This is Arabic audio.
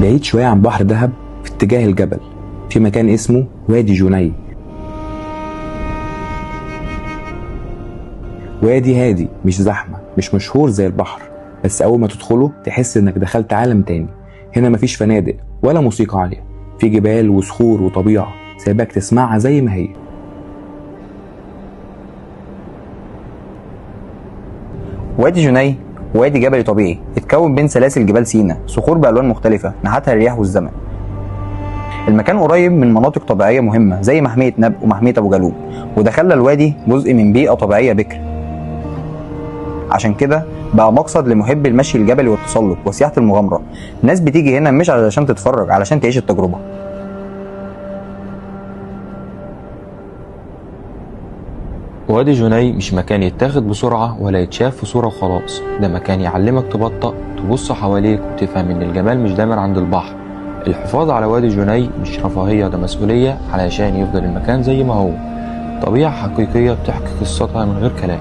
بعيد شوية عن بحر دهب في اتجاه الجبل في مكان اسمه وادي جني. وادي هادي مش زحمة، مش مشهور زي البحر، بس أول ما تدخله تحس إنك دخلت عالم تاني. هنا مفيش فنادق ولا موسيقى عالية، في جبال وصخور وطبيعة سايباك تسمعها زي ما هي. وادي جني وادي جبلي طبيعي اتكون بين سلاسل جبال سيناء، صخور بألوان مختلفة نحتها الرياح والزمن. المكان قريب من مناطق طبيعية مهمة زي محمية نبأ ومحمية أبو جالوم، وده خلى الوادي جزء من بيئة طبيعية بكر. عشان كده بقى مقصد لمحبي المشي الجبلي والتسلق وسياحة المغامرة. الناس بتيجي هنا مش علشان تتفرج، علشان تعيش التجربة. وادي جني مش مكان يتاخد بسرعة ولا يتشاف في صورة وخلاص، ده مكان يعلمك تبطأ، تبص حواليك وتفهم ان الجمال مش دايما عند البحر. الحفاظ على وادي جني مش رفاهية، ده مسؤولية علشان يفضل المكان زي ما هو، طبيعة حقيقية بتحكي قصتها من غير كلام.